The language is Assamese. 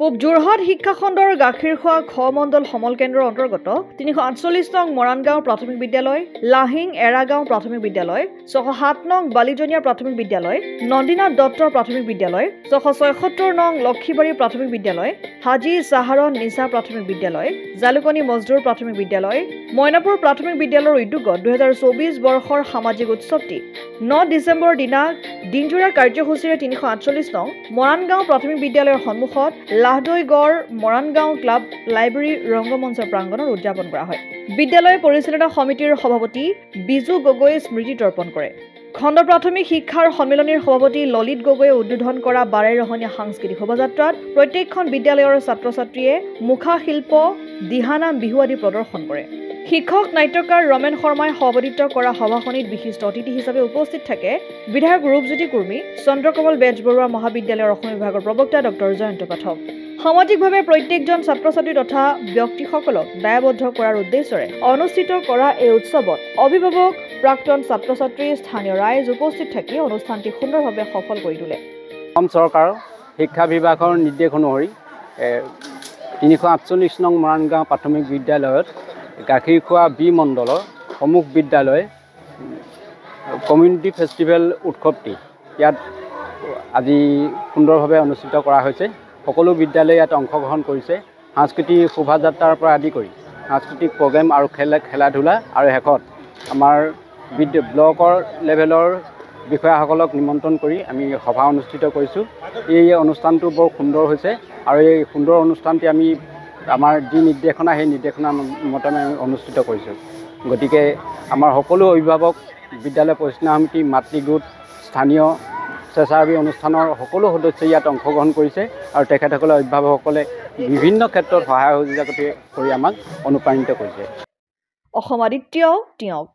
পূব যোৰহাট শিক্ষাখণ্ডৰ গাখীৰখোৱা খ মণ্ডল সমল কেন্দ্ৰৰ অন্তৰ্গত 348 নং মৰাণগাঁও প্ৰাথমিক বিদ্যালয়, লাহিং এৰাগাঁও প্ৰাথমিক বিদ্যালয়, 607 নং বালিজনীয়া প্ৰাথমিক বিদ্যালয়, নন্দীনাথ দত্ত প্ৰাথমিক বিদ্যালয়, 676 নং লক্ষীবাৰী প্ৰাথমিক বিদ্যালয়, হাজী চাহাৰন নিচা প্ৰাথমিক বিদ্যালয়, জালুকনী মজদুৰ প্ৰাথমিক বিদ্যালয়, মইনাপুৰ প্ৰাথমিক বিদ্যালয়ৰ উদ্যোগত 2024 বৰ্ষৰ সামাজিক উৎসৱটি 9 ডিচেম্বৰ দিনা দিনজোৰা কাৰ্যসূচীৰে 348 নং মৰাণগাঁও প্ৰাথমিক বিদ্যালয়ৰ সন্মুখত লাহদৈগড় মৰাণগাঁও ক্লাব লাইব্ৰেৰী ৰংগমঞ্চ প্ৰাংগণত উদযাপন কৰা হয়। বিদ্যালয় পৰিচালনা সমিতিৰ সভাপতি বিজু গগৈ স্মৃতি তৰ্পণ কৰে। খণ্ড প্ৰাথমিক শিক্ষাৰ সন্মিলনীৰ সভাপতি ললিত গগৈয়ে উদ্বোধন কৰা বাৰেৰহণীয়া সাংস্কৃতিক শোভাযাত্ৰাত প্ৰত্যেকখন বিদ্যালয়ৰ ছাত্ৰ-ছাত্ৰীয়ে মুখা শিল্প, দিহানাম, বিহু আদি প্ৰদৰ্শন কৰে। শিক্ষক নাট্যকাৰ ৰমেন শৰ্মাই সভাপতিত্ব কৰা সভাখনিত বিশিষ্ট অতিথি হিচাপে উপস্থিত থাকে বিধায়ক ৰূপজ্যোতি কুৰ্মী, চন্দ্ৰকমল বেজবৰুৱা মহাবিদ্যালয়ৰ অসম বিভাগৰ প্ৰবক্তা ডক্টৰ জয়ন্ত পাঠক। সামাজিকভাৱে প্ৰত্যেকজন ছাত্ৰ-ছাত্ৰী তথা ব্যক্তিসকলক দায়বদ্ধ কৰাৰ উদ্দেশ্যৰে অনুষ্ঠিত কৰা এই উৎসৱত অভিভাৱক, প্ৰাক্তন ছাত্ৰ-ছাত্ৰী, স্থানীয় ৰাইজ উপস্থিত থাকি অনুষ্ঠানটি সুন্দৰভাৱে সফল কৰি তোলে। অসম চৰকাৰৰ শিক্ষা বিভাগৰ নিৰ্দেশ অনুসৰি 348 নং মৰাণগাঁও প্ৰাথমিক বিদ্যালয়ত গাখীৰখোৱা বি মণ্ডলৰ সমুখ বিদ্যালয় কমিউনিটি ফেষ্টিভেল উৎসৱটি ইয়াত আজি সুন্দৰভাৱে অনুষ্ঠিত কৰা হৈছে। সকলো বিদ্যালয়ে ইয়াত অংশগ্ৰহণ কৰিছে। সাংস্কৃতিক শোভাযাত্ৰাৰ পৰা আদি কৰি সাংস্কৃতিক প্ৰগ্ৰেম আৰু খেলা ধূলা আৰু শেষত আমাৰ ব্লকৰ লেভেলৰ বিষয়াসকলক নিমন্ত্ৰণ কৰি আমি সভা অনুষ্ঠিত কৰিছোঁ। এই অনুষ্ঠানটো বৰ সুন্দৰ হৈছে আৰু এই সুন্দৰ অনুষ্ঠানটি আমি আমাৰ যি নিৰ্দেশনা সেই নিৰ্দেশনা মতে আমি অনুষ্ঠিত কৰিছোঁ। গতিকে আমাৰ সকলো অভিভাৱক, বিদ্যালয় পৰিচালনা সমিতি, মাতৃগোট, স্থানীয় স্বেচ্ছাসেৱী অনুষ্ঠানৰ সকলো সদস্যই ইয়াত অংশগ্ৰহণ কৰিছে আৰু তেখেতসকলে অভিভাৱকসকলে বিভিন্ন ক্ষেত্ৰত সহায় সহযোগিতা কৰি আমাক অনুপ্ৰাণিত কৰিছে। অসম আদিত্য টিয়ক।